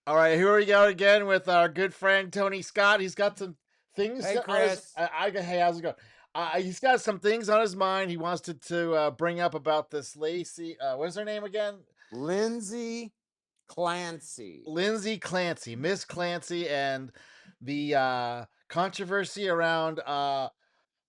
All right, here we go again with our good friend Tony Scott. He's got some things Hey, on his. Chris. Hey, how's it going? He's got some things on his mind. He wants to bring up about this Lacey. What's her name again? Lindsay Clancy. Lindsay Clancy, Miss Clancy, and the controversy around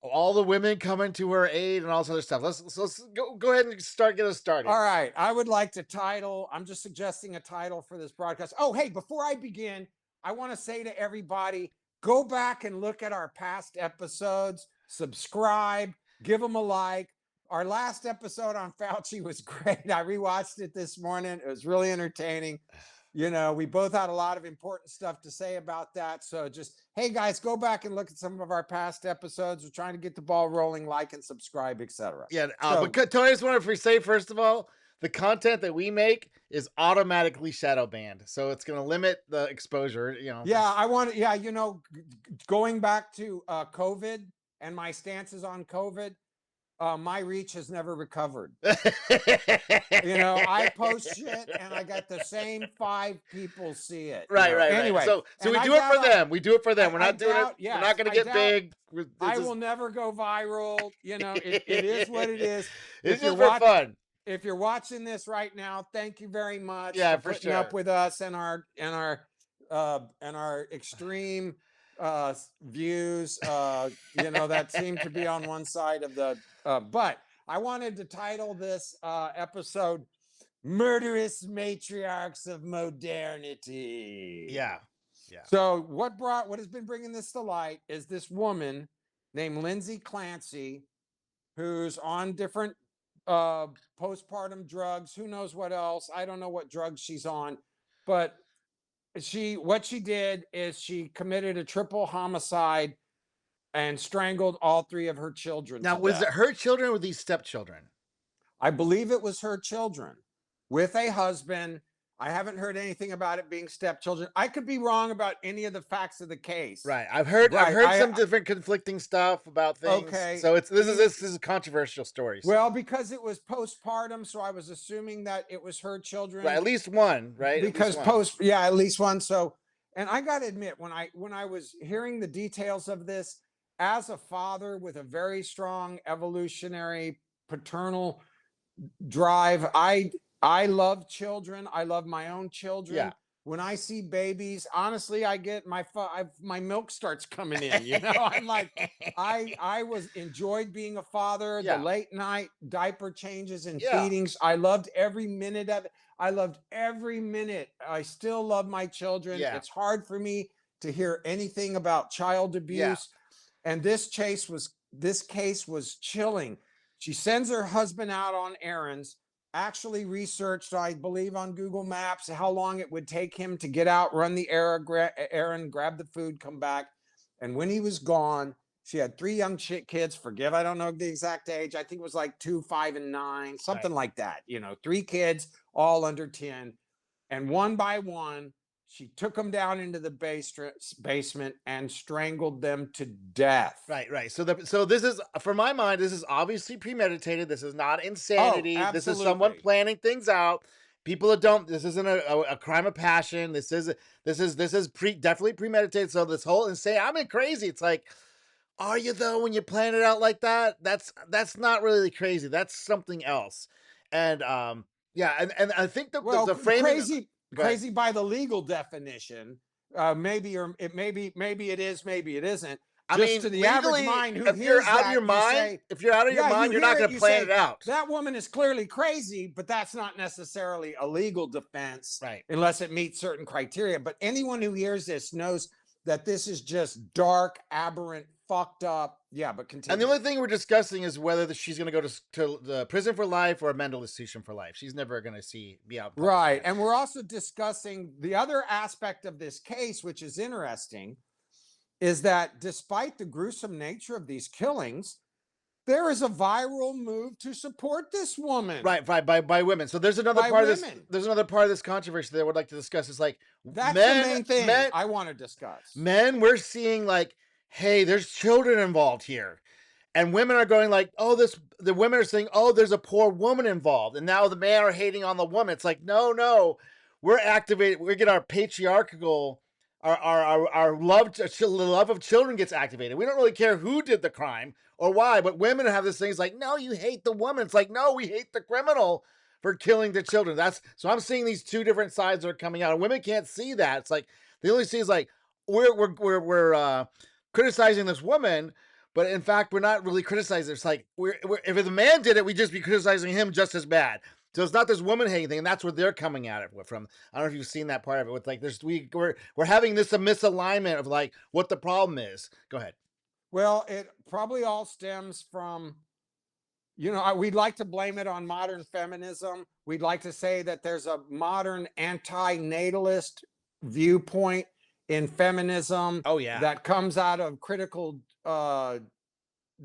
all the women coming to her aid and all this other stuff. Let's go ahead and get us started. All right. I would like to title, I'm just suggesting a title for this broadcast. Oh, hey, before I begin, I want to say to everybody, go back and look at our past episodes, subscribe, give them a like. Our last episode on Fauci was great. I rewatched it this morning. It was really entertaining. You know, we both had a lot of important stuff to say about that. So just, hey guys, go back and look at some of our past episodes. We're trying to get the ball rolling, like and subscribe, etc. Yeah, So but Tony, I just want to say first of all, the content that we make is automatically shadow banned, so it's going to limit the exposure. yeah, I want to, yeah, going back to COVID and my stances on COVID, my reach has never recovered. I post shit and I got the same 5 people see it. Right. Anyway, So we and do it for them. We do it for them. We're I not doing it. doubt, We're not yes, going to I get doubt big. I will never go viral. It is what it is. It's If you're just for fun. if you're watching this right now, thank you very much Yeah, for for putting sure. up with us and our extreme views. That seem to be on one side of the. But I wanted to title this episode "Murderous Matriarchs of Modernity." Yeah. So what has been bringing this to light is this woman named Lindsay Clancy, who's on different postpartum drugs. Who knows what else? I don't know what drugs she's on, but what she did is she committed a triple homicide and strangled all 3 of her children Now, to was it death. her children or these stepchildren? I believe it was her children with a husband. I haven't heard anything about it being stepchildren. I could be wrong about any of the facts of the case. Right. I've heard some different conflicting stuff about things. Okay. So this is a controversial story. So. Well, because it was postpartum, so I was assuming that it was her children. Right, at least one, right? Because at least one. So, and I got to admit, when I was hearing the details of this, as a father with a very strong evolutionary paternal drive, I love children. I love my own children. Yeah. When I see babies, honestly, I get my milk starts coming in. I'm like, I enjoyed being a father. Yeah. The late night diaper changes and Yeah. feedings. I loved every minute of it. I loved every minute. I still love my children. Yeah. It's hard for me to hear anything about child abuse. Yeah. And this case was chilling. She sends her husband out on errands. Actually researched, I believe, on Google Maps how long it would take him to get out, run the errand, grab the food, come back. And when he was gone, she had 3 young kids. I don't know the exact age. I think it was like 2, 5, and 9, something like that. 3 kids, all under 10. And one by one, she took them down into the basement and strangled them to death. Right. So this is, for my mind, this is obviously premeditated. This is not insanity. Oh, this is someone planning things out. People that don't. This isn't a crime of passion. This is definitely premeditated. So this whole insane. I mean, crazy. It's like, are you though when you plan it out like that? That's not really crazy. That's something else. And yeah, and I think the framing crazy by the legal definition. Maybe it is, maybe it isn't. I mean, to the legally, average mind who if you're hears out that, of your mind, you're not going to plan it out. That woman is clearly crazy, but that's not necessarily a legal defense, right? Unless it meets certain criteria. But anyone who hears this knows that this is just dark, aberrant, fucked up. Yeah, but continue. And the only thing we're discussing is whether she's going to go to the prison for life or a mental institution for life. She's never going to be out. Right. And we're also discussing the other aspect of this case, which is interesting, is that despite the gruesome nature of these killings, there is a viral move to support this woman. Right, by women. So there's another part of this. There's another part of this controversy that I would like to discuss. It's like that's the main thing I want to discuss. Men, we're seeing like, hey, there's children involved here. And women are going like, oh, the women are saying, oh, there's a poor woman involved. And now the men are hating on the woman. It's like, no. we're activated. We get our patriarchal, our love of children gets activated. We don't really care who did the crime or why, but women have this thing. It's like, no, you hate the woman. It's like, no, we hate the criminal for killing the children. That's so I'm seeing these two different sides that are coming out, and women can't see that. It's like they only see is like we're criticizing this woman, but in fact, we're not really criticizing. It's like we're if the man did it, we'd just be criticizing him just as bad. So it's not this woman hating thing, and that's where they're coming at it from. I don't know if you've seen that part of it. With like, we're having this a misalignment of like what the problem is. Go ahead. Well, it probably all stems from, we'd like to blame it on modern feminism. We'd like to say that there's a modern anti-natalist viewpoint in feminism Oh yeah, that comes out of critical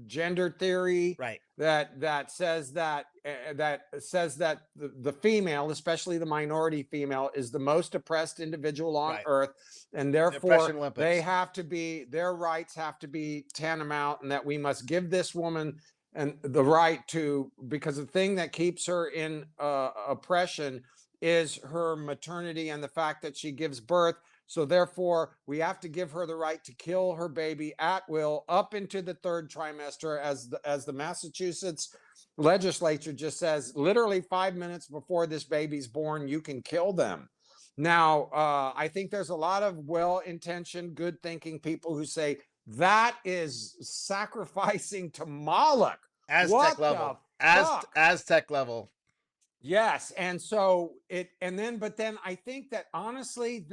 gender theory right, that says that the female, especially the minority female, is the most oppressed individual on right. earth, and The oppression therefore Olympics. their rights have to be tantamount, and that we must give this woman and the right to, because the thing that keeps her in oppression is her maternity and the fact that she gives birth. So therefore, we have to give her the right to kill her baby at will up into the third trimester, as the Massachusetts legislature just says, literally 5 minutes before this baby's born, you can kill them. Now, I think there's a lot of well-intentioned, good-thinking people who say that is sacrificing to Moloch. Aztec What level. the fuck? Aztec level. Yes, and so but then I think that honestly,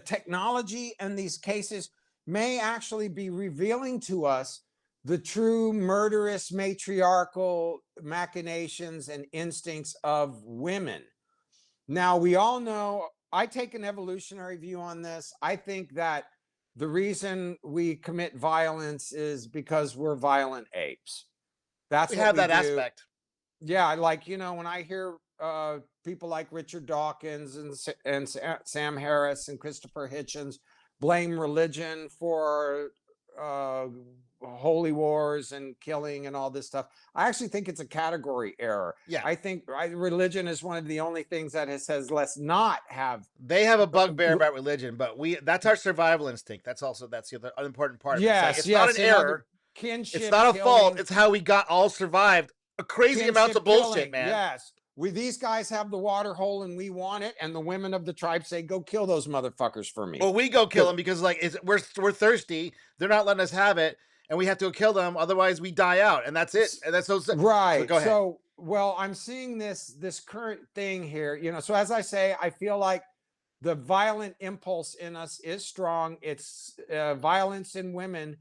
technology and these cases may actually be revealing to us the true murderous matriarchal machinations and instincts of women. Now, we all know, I take an evolutionary view on this. I think that the reason we commit violence is because we're violent apes. That's We what have we that do. aspect. Yeah, like, when I hear people like Richard Dawkins and Sam Harris and Christopher Hitchens blame religion for uh, holy wars and killing and all this stuff, I actually think it's a category error. Yeah, I think religion is one of the only things that it says let's not have. they have a bugbear about religion, but that's our survival instinct. That's the other important part of it. It's like Yes, it's not an yes, in other error. It's kinship not a fault. killing, It's how we got all survived. A crazy amounts of kinship bullshit, killing. man. Yes. These guys have the water hole and we want it. And the women of the tribe say, go kill those motherfuckers for me. Or we go kill 'Cause- them because like we're thirsty. They're not letting us have it, and we have to kill them. Otherwise, we die out, and that's it. And that's so. Right. Go ahead. So, well, I'm seeing this current thing here. So as I say, I feel like the violent impulse in us is strong. It's violence in women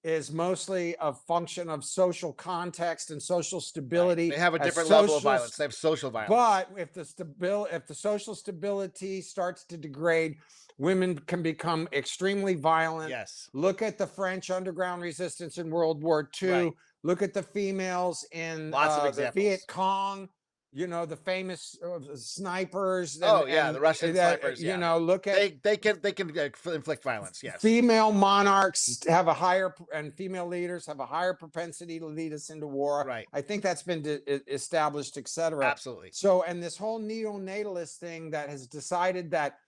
is mostly a function of social context and social Right. stability. They have a As different level of social violence. They have social violence. But if the social stability starts to degrade, women can become extremely violent. Yes. Look at the French underground resistance in World War II. Right. Look at the females in Lots of the examples. Viet Cong. The famous snipers. Oh yeah, the Russian snipers. Yeah. Look at they can inflict violence. Yes. female monarchs have a higher, and female leaders have a higher propensity to lead us into war. Right. I think that's been established, etc. Absolutely. So, and this whole neonatalist thing that has decided that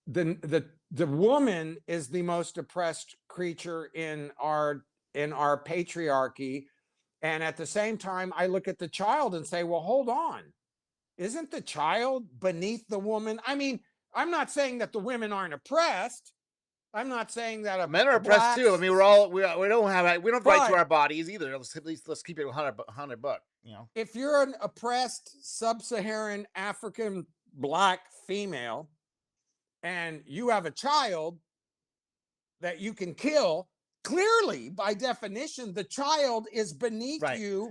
the woman is the most oppressed creature in our patriarchy. And at the same time, I look at the child and say, well, hold on. Isn't the child beneath the woman? I mean, I'm not saying that the women aren't oppressed. I'm not saying that men are oppressed too. I mean, we don't have right to our bodies either. Let's keep it 100 buck. If you're an oppressed sub-Saharan African black female and you have a child that you can kill, clearly, by definition, the child is beneath you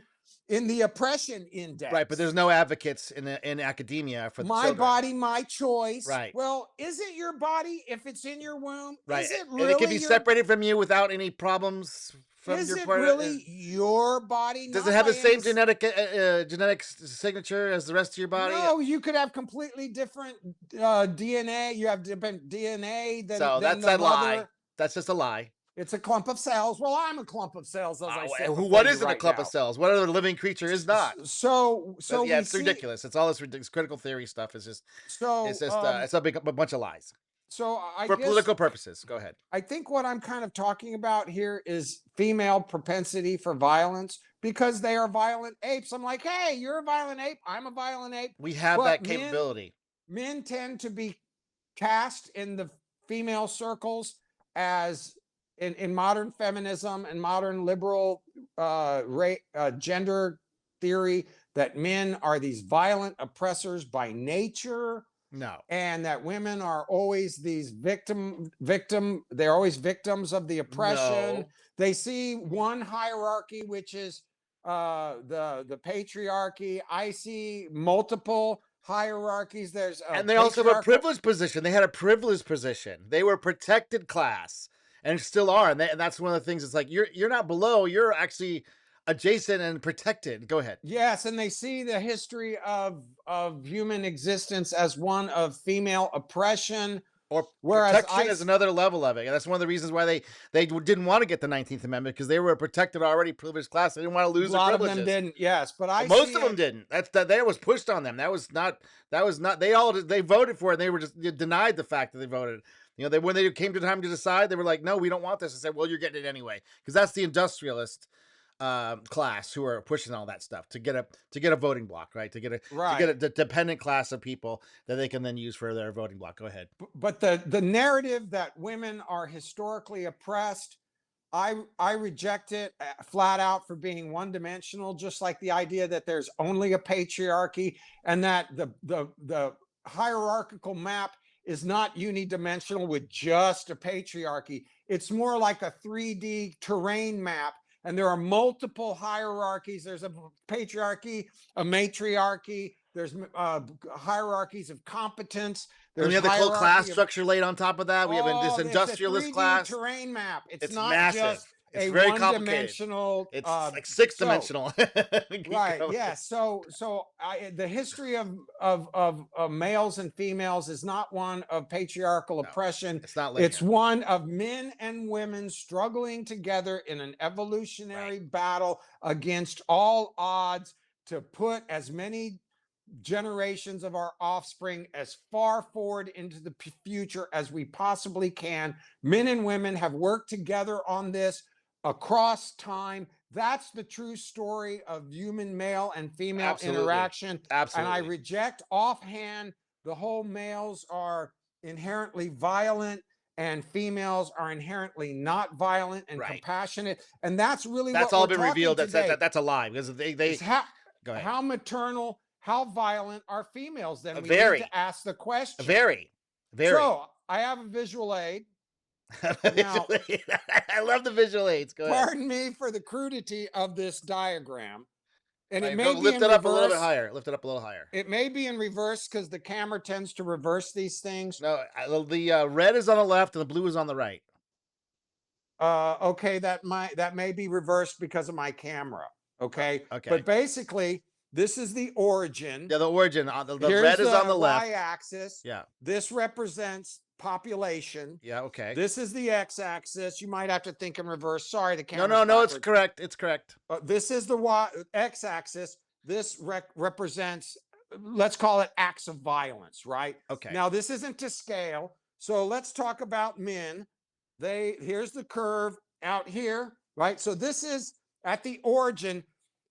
in the oppression index. Right, but there's no advocates in academia for my body, my choice. Right. Well, is it your body if it's in your womb? Right. Is it really? And it can be separated from you without any problems from is your it part. Really your body? Does it have the same genetic signature as the rest of your body? No, you could have completely different DNA. You have different DNA than so that's a lie. That's just a lie. It's a clump of cells. Well, I'm a clump of cells, as I said before What you isn't a right clump of now. cells? What other living creature is not? So Yeah, we it's see. ridiculous. It's all this ridiculous critical theory stuff. It's So just it's a bunch of lies so I for guess political purposes. Go ahead. I think what I'm kind of talking about here is female propensity for violence because they are violent apes. I'm like, hey, you're a violent ape. I'm a violent ape. We have But that capability. men tend to be cast in the female circles as in modern feminism and modern liberal gender theory that men are these violent oppressors by nature No, and that women are always these they're always victims of the oppression. no. They see one hierarchy, which is the patriarchy. I see multiple hierarchies. There's a And they also have a patriarchal. privileged position. They had a privileged position. They were a protected class, and still are. And that's one of the things. It's like you're not below. You're actually adjacent and protected. Go ahead. Yes, and they see the history of human existence as one of female oppression, Or whereas protection is another level of it. And that's one of the reasons why they didn't want to get the 19th Amendment, because they were a protected, already privileged class. They didn't want to a lose their lot of them privileges. didn't. Yes, but I Most see of them it. didn't. That was pushed on them. That was not. They voted for it. And they were just denied the fact that they voted. When they came to time to decide, they were like, "No, we don't want this." I said, "Well, you're getting it anyway," because that's the industrialist class who are pushing all that stuff to get a voting block, right? To get a Right. dependent class of people that they can then use for their voting block. Go ahead. But the narrative that women are historically oppressed, I reject it flat out for being one dimensional. Just like the idea that there's only a patriarchy and that the hierarchical map is not unidimensional with just a patriarchy. It's more like a 3D terrain map. And there are multiple hierarchies. There's a patriarchy, a matriarchy. There's hierarchies of competence. And we There's have the whole class hierarchy of. structure laid on top of that. We have this Oh, it's a industrialist 3D class. terrain map. It's It's not massive. just It's a very complicated. one-dimensional. It's like six So dimensional. right, yeah. The history of males and females is not one of patriarchal No, oppression. it's not It's linear. one of men and women struggling together in an evolutionary Right. battle against all odds to put as many generations of our offspring as far forward into the future as we possibly can. Men and women have worked together on this across time. That's the true story of human male and female Absolutely. interaction. And I Absolutely. reject offhand the whole males are inherently violent and females are inherently not violent and Right. compassionate. And that's really That's what all we're been talking revealed. today. That's a lie, because Is they go ahead. how maternal, how violent are females? Then we need Very, to ask the question. very, very. So I have a visual aid. Now, Visual aid. I love the visual aids. Go ahead. pardon me for the crudity of this diagram, and All it right, may go be lift in it up a little bit reverse. higher. Lift it up a little higher. It may be in reverse because the camera tends to reverse these things. No, the red is on the left and the blue is on the right. Okay, that may be reversed because of my camera. Okay, Okay. but basically, this is the origin. Yeah, the origin on the Here's red is on the the left. y-axis. Yeah. This represents population. Yeah. Okay. This is the x-axis. You might have to think in reverse. Sorry, the No, camera's no, it's backwards. correct. It's correct. This is the x-axis. This represents, let's call it acts of violence, right? Okay. Now, this isn't to scale. So let's talk about men. Here's the curve out here, right? So this is at the origin.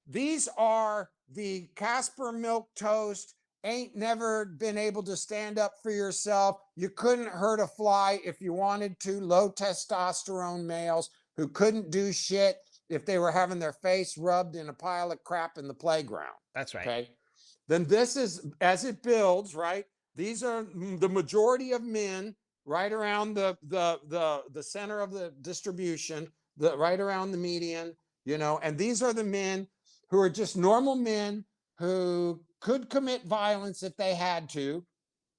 These are the Casper milk toast. Ain't never been able to stand up for yourself. You couldn't hurt a fly if you wanted to. Low testosterone males who couldn't do shit if they were having their face rubbed in a pile of crap in the playground. That's right. Okay. Then this is as it builds, right? These are the majority of men right around the center of the distribution, right around the median, and these are the men who are just normal men who could commit violence if they had to.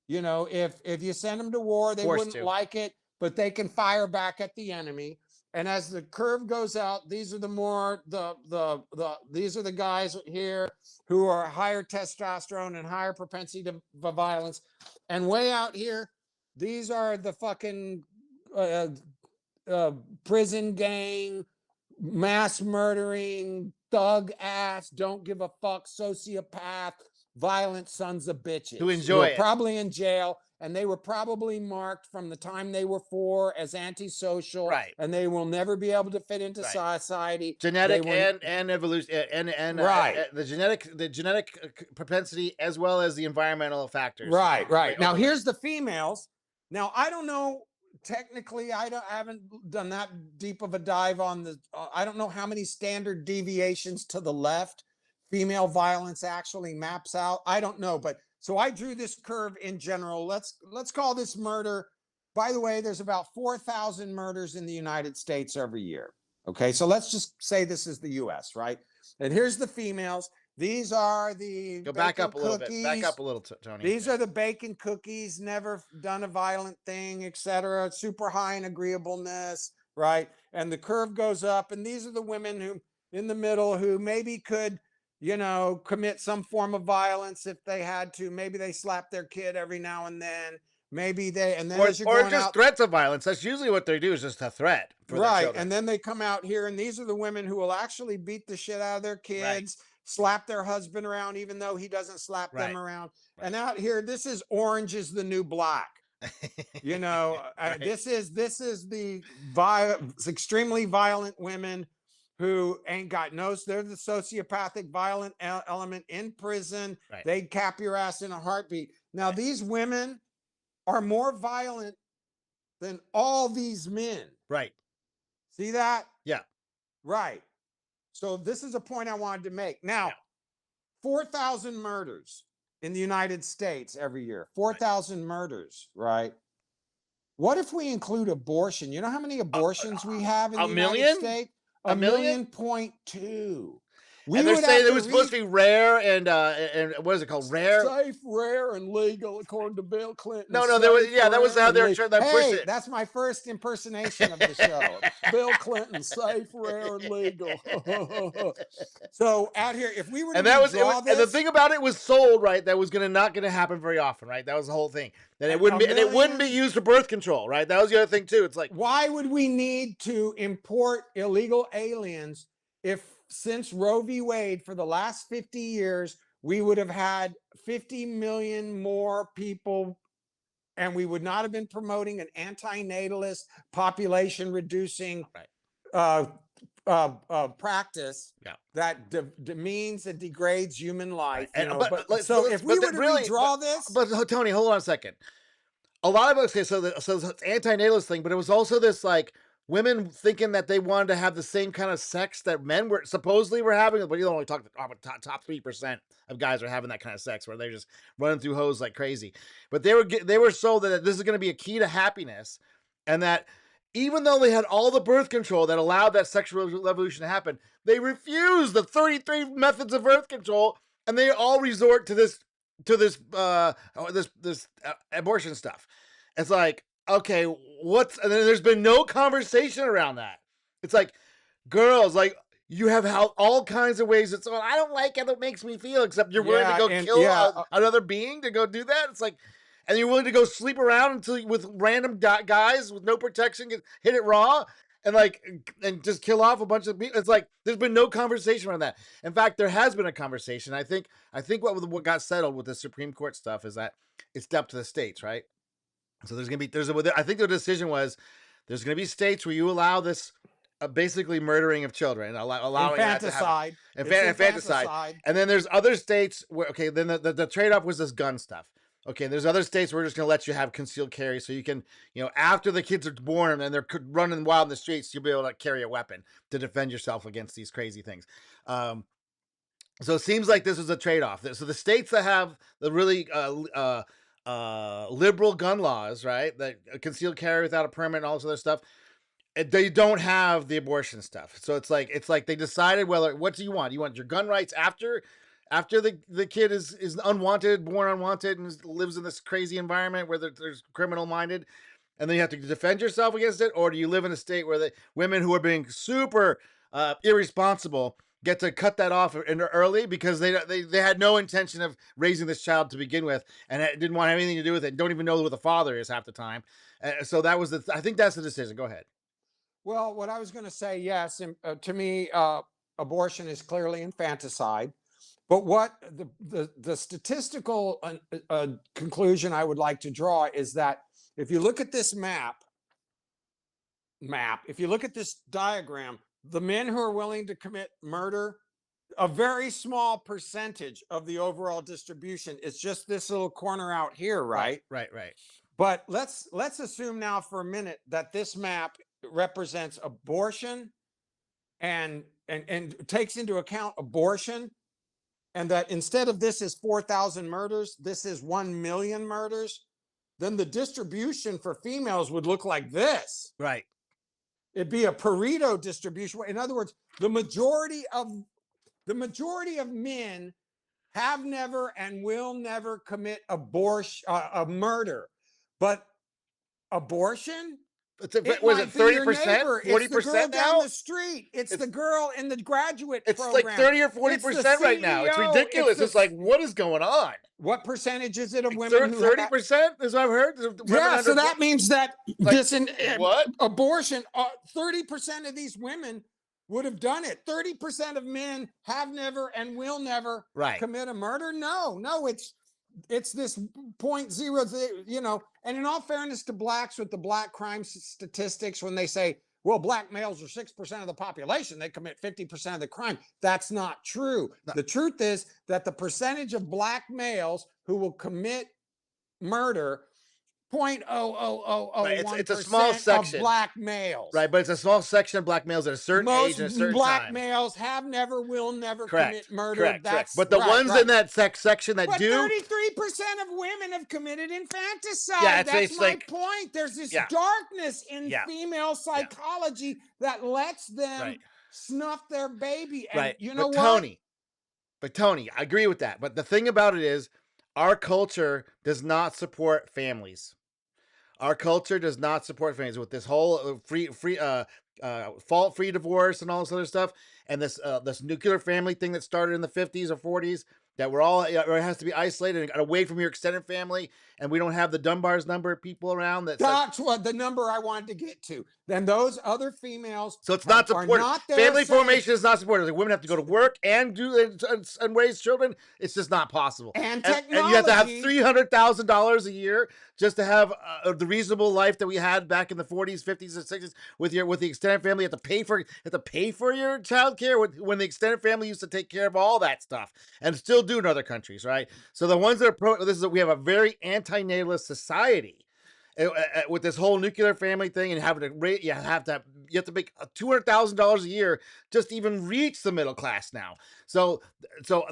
If you send them to war, they Forced wouldn't to. like it, but they can fire back at the enemy. And as the curve goes out, these are these are the guys here who are higher testosterone and higher propensity for violence. And way out here, these are the fucking uh, prison gang, mass murdering, thug ass, don't give a fuck, sociopath, violent sons of Who bitches who enjoy are it. probably in jail, and they were probably marked from the time they were 4 as antisocial, Right. and they will never be able to fit into Right. society. They Genetic were and evolution and right. the genetic propensity as well as the environmental factors Right, play right. Now overlay. here's the females. Now I don't know. Technically, I haven't done that deep of a dive on the. I don't know how many standard deviations to the left female violence actually maps out. I don't know, but so I drew this curve in general. Let's call this murder. By the way, there's about 4,000 murders in the United States every year. Okay, so let's just say this is the U.S., right? And here's the females. These are the Go back bacon up a little bit. Back up cookies. a little, Tony. These Yeah. are the bacon cookies, never done a violent thing, etc. Super high in agreeableness, right? And the curve goes up. And these are the women who, in the middle, who maybe could, commit some form of violence if they had to. Maybe they slap their kid every now and then. Maybe they, and then as you're Or going just out, threats of violence. That's usually what they do is just a threat for their right. children. And then they come out here, and these are the women who will actually beat the shit out of their Right. kids, slap their husband around, even though he doesn't slap them Right. around. And Right. out here, this is orange is the new black. Right. This is the extremely violent women who ain't got no. They're the sociopathic, violent element in prison. Right. They'd cap your ass in a heartbeat. Now, Right. these women are more violent than all these men. Right. See that? Yeah. Right. So this is a point I wanted to make. Now, Yeah. 4,000 murders in the United States every year. 4,000 murders, right? What if we include abortion? You know how many abortions we have in A the United million? States? A A million? million point two. And We they're would saying have it to was supposed to be rare and what is it called? Rare? safe, rare, and legal, according to Bill Clinton. No, there was Safe, that was rare, how and they're legal. trying to push Hey, it. that's my first impersonation of the show. Bill Clinton, safe, rare, and legal. So out here, if we were to And that was it. redraw And the this, thing about it was sold right. That was not gonna happen very often, right? That was the whole thing. That it and wouldn't a be, and it wouldn't be million. used for birth control, right? That was the other thing too. It's like, Why would we need to import illegal aliens if, since Roe v. Wade, for the last 50 years, we would have had 50 million more people, and we would not have been promoting an anti-natalist, population reducing right, uh, practice yeah, that demeans and degrades human right. life, And But so if we were to really, redraw this, but Tony, hold on a second. A lot of us, okay, so it's anti-natalist thing, but it was also this like women thinking that they wanted to have the same kind of sex that men were supposedly were having, but you only talk about top 3% of guys are having that kind of sex where they're just running through hoes like crazy. But they were sold that this is going to be a key to happiness, and that even though they had all the birth control that allowed that sexual revolution to happen, they refused the 33 methods of birth control, and they all resort to this abortion stuff. It's like, okay, and then there's been no conversation around that. It's like, girls, like, you have all kinds of ways. It's, well, I don't like how it makes me feel, except you're willing to yeah, go and kill yeah, another being to go do that. It's like, and you're willing to go sleep around with random guys with no protection, hit it raw, and like, and just kill off a bunch of people. It's like there's been no conversation around that. In fact, there has been a conversation. I think what got settled with the Supreme Court stuff is that it's up to the states, right? So I think the decision was there's going to be states where you allow this basically murdering of children, allowing that to happen, infanticide. It's infanticide. infanticide. And then there's other states where, okay, then the trade off was this gun stuff. Okay, there's other states where we're just going to let you have concealed carry, so you can, after the kids are born and they're running wild in the streets, you'll be able to carry a weapon to defend yourself against these crazy things. So it seems like this is a trade-off. So the states that have the really liberal gun laws, right, that concealed carry without a permit and all this other stuff, they don't have the abortion stuff. So it's like they decided, well, what do you want? You want your gun rights after the kid is unwanted, born unwanted, and lives in this crazy environment where there's criminal minded, and then you have to defend yourself against it, or do you live in a state where the women who are being super irresponsible get to cut that off early because they had no intention of raising this child to begin with, and it didn't want anything to do with it, don't even know who the father is half the time. So that was I think that's the decision. Go ahead. Well, what I was going to say, yes, to me, abortion is clearly infanticide. But what the statistical conclusion I would like to draw is that if you look at this if you look at this diagram, the men who are willing to commit murder, a very small percentage of the overall distribution. It's just this little corner out here, Right, right? right, right. But let's assume now for a minute that this map represents abortion and takes into account abortion, and that instead of this is 4,000 murders, this is 1 million murders, then the distribution for females would look like this. Right. It'd be a Pareto distribution. In other words, the majority of men have never and will never commit a murder. But abortion, it Was it might be your 30%, neighbor. It's the girl 40% down now? the street. It's It's the girl in the graduate it's like program. 30 or It's the 40% right now. It's CEO. ridiculous. It's like, what is going on? What percentage is it of Like women who 30% is what I've heard. Women Yeah, so under, that means that like, this what? abortion, 30% of these women would have done it. 30% of men have never and will never Right. commit a murder. No, it's this point zero, and in all fairness to blacks with the black crime statistics, when they say, well, black males are 6% of the population, they commit 50% of the crime. That's not true. No. The truth is that the percentage of black males who will commit murder, Right. It's a 0.0001% small of section. black males. Right, but it's a small section of black males at a certain age Most and a certain black time. males have never, will never Correct. commit murder. Correct. That's But the right, ones right. in that section that But do, 33% of women have committed infanticide. Yeah, That's it's my like, point. There's this yeah. darkness in Yeah. female psychology that lets them Right. snuff their baby. And Right. you know But what? Tony, I agree with that. But the thing about it is, our culture does not support families. Our culture does not support families with this whole fault-free divorce and all this other stuff, and this nuclear family thing that started in the 50s or 40s, that we're all, it has to be isolated and away from your extended family, and we don't have the Dunbar's number of people around. That's what the number I wanted to get to. Then those other females So it's not are supported. not there Family saying, formation is not supported. Like, women have to go to work and do and raise children. It's just not possible. and And you have to have technology. $300,000 a year just to have the reasonable life that we had back in the 40s, 50s, and 60s with the extended family. You have to pay for your child care when the extended family used to take care of all that stuff and still do in other countries, right? So the ones that are we have a very anti-natalist society. With this whole nuclear family thing and having to you have to make $200,000 a year just to even reach the middle class now. So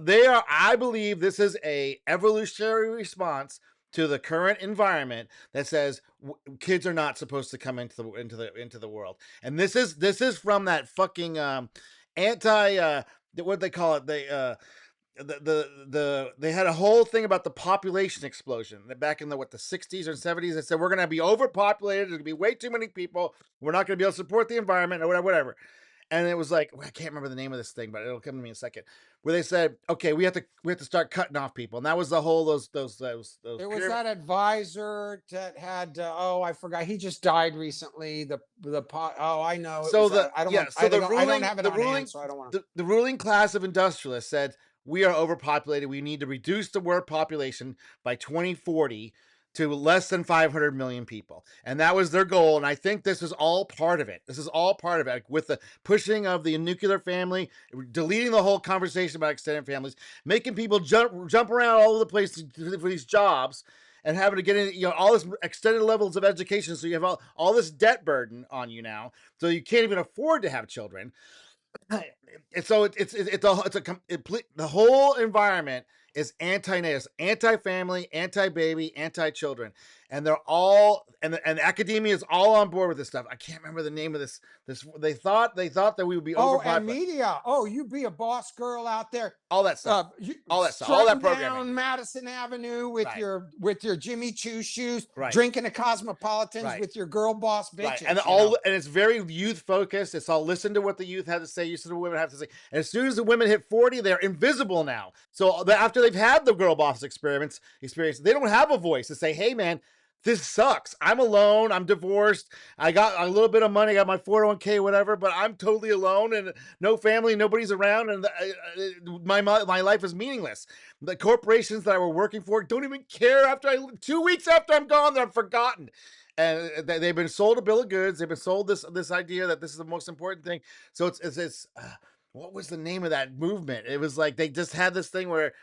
they are. I believe this is a evolutionary response to the current environment that says kids are not supposed to come into the world. And this is from that fucking anti what they call it, they had a whole thing about the population explosion back in the 60s or 70s. They said we're going to be overpopulated. There's going to be way too many people. We're not going to be able to support the environment or whatever. And it was like, I can't remember the name of this thing, but it'll come to me in a second. Where they said, okay, we have to start cutting off people, and that was the whole those. There was that advisor that had I forgot, he just died recently. I know. So I don't have it on hand, so I don't want to. The ruling class of industrialists said we are overpopulated. We need to reduce the world population by 2040 to less than 500 million people. And that was their goal. And I think this is all part of it. Like, with the pushing of the nuclear family, deleting the whole conversation about extended families, making people jump around all over the place for these jobs, and having to get in, all this extended levels of education. So you have all this debt burden on you now. So you can't even afford to have children. And so the whole environment is anti-natalist, anti-family, anti-baby, anti-children, and they're all and academia is all on board with this stuff. I can't remember the name of this. They thought that we would be overpopulated. And media. You be a boss girl out there. All that stuff. All that programming. Down Madison Avenue with your Jimmy Choo shoes, right. Drinking a Cosmopolitans with your girl boss bitches. Right. And it's very youth focused. It's all listen to what the youth have to say. Listen to what women have to say. And as soon as the women hit 40, they're invisible now. So after they've had the girl boss experience, they don't have a voice to say, hey man, this sucks. I'm alone. I'm divorced. I got a little bit of money. I got my 401k, whatever, but I'm totally alone and no family. Nobody's around, and my life is meaningless. The corporations that I were working for don't even care after 2 weeks after I'm gone. They're forgotten, and they've been sold a bill of goods. They've been sold this idea that this is the most important thing. So it's what was the name of that movement? It was like they just had this thing where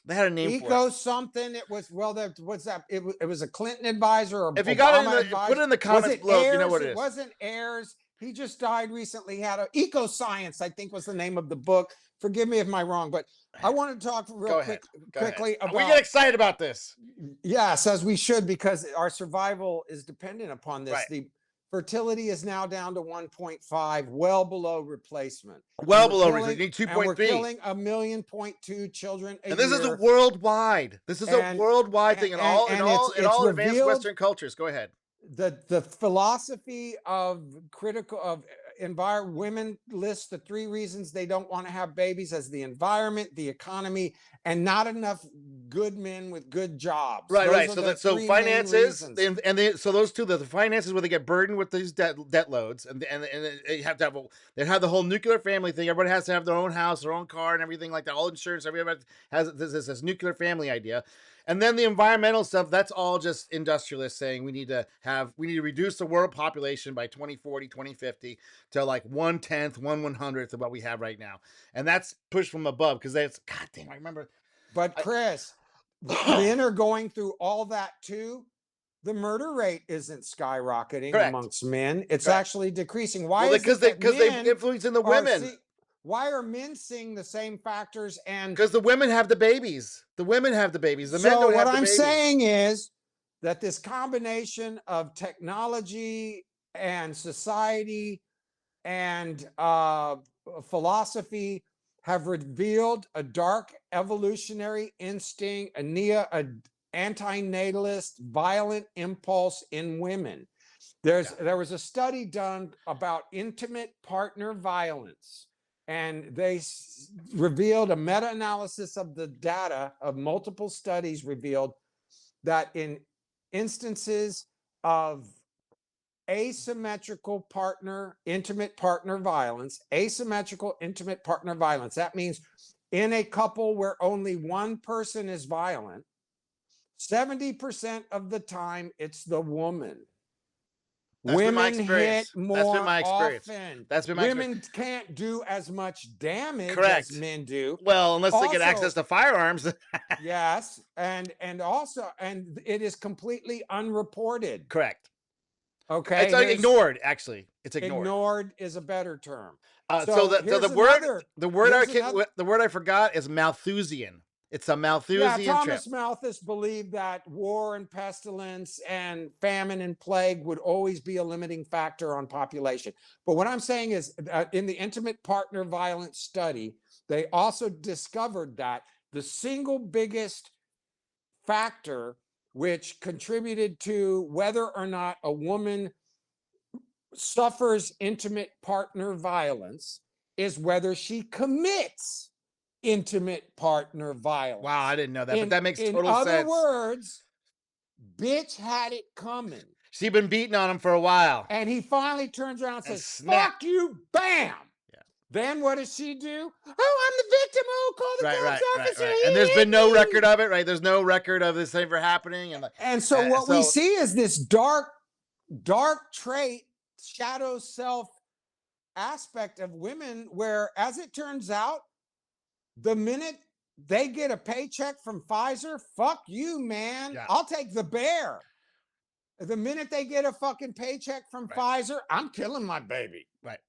they had a name for it. Eco something. It was, well, that what's that? It was a Clinton advisor or If you got it in Obama the put advisor. it in the Was comments it below if you know Ayers? what it It is. wasn't Ayers. He just died recently. He had a Eco Science, I think, was the name of the book. Forgive me if I'm wrong, but I want to talk real Go ahead. quickly We get about, excited about this. yes, as we should, because our survival is dependent upon this. Right. The fertility is now down to 1.5, well below replacement. Well below reason. You need And we're 2.3. killing 1.2 million children a And this is a year. worldwide. This is a And worldwide thing in it's all advanced revealed Western cultures. Go ahead. the philosophy of critical of environment. Women list the three reasons they don't want to have babies as the environment, the economy, and not enough good men with good jobs. Right, Those right. are So the that so three main finances reasons. so those two, the finances where they get burdened with these debt loads, and they have to have they have the whole nuclear family thing. Everybody has to have their own house, their own car, and everything like that. All insurance, everybody has this nuclear family idea, and then the environmental stuff. That's all just industrialists saying we need to reduce the world population by 2040, 2050 to like 1/10, 1/100th of what we have right now, and that's pushed from above because that's God damn. I remember. But Chris, men are going through all that too. The murder rate isn't skyrocketing Correct. amongst men. It's Correct. actually decreasing. Why Well, is it that because they men influence in the are women. why are men seeing the same factors? And Because the women have the babies. The women have the babies. The men so don't what have the I'm babies. saying is that this combination of technology and society and philosophy have revealed a dark evolutionary instinct, a anti-natalist, violent impulse in women. There was a study done about intimate partner violence, and they revealed a meta-analysis of the data of multiple studies revealed that in instances of asymmetrical intimate partner violence, that means in a couple where only one person is violent, 70% of the time it's the woman. That's been my Women hit experience. That's been more my experience. often. That's been my Women experience. can't do as much damage as Correct. men do. Well, unless they get access Also, to firearms. yes, and it is completely unreported. Correct. It's Okay, ignored. Actually, it's ignored. ignored is a better term. So So here's the another. word I forgot is Malthusian. It's a Yeah, Malthusian trip. Thomas Malthus believed that war and pestilence and famine and plague would always be a limiting factor on population. But what I'm saying is, in the intimate partner violence study, they also discovered that the single biggest factor which contributed to whether or not a woman suffers intimate partner violence is whether she commits intimate partner violence. Wow, I didn't know that, but that makes In total other sense. words, bitch had it coming. She'd been beating on him for a while. And he finally turns around and says, snap. fuck you, bam. Yeah. Then what does she do? Oh, I'm the victim. Oh, call the cops officer. Right. And there's been no record of it, right? There's no record of this ever happening. And so what we see is this dark trait, shadow self aspect of women, where, as it turns out, the minute they get a paycheck from Pfizer, fuck you, man. Yeah. I'll take the bear. The minute they get a fucking paycheck from Pfizer, I'm killing my baby. Right.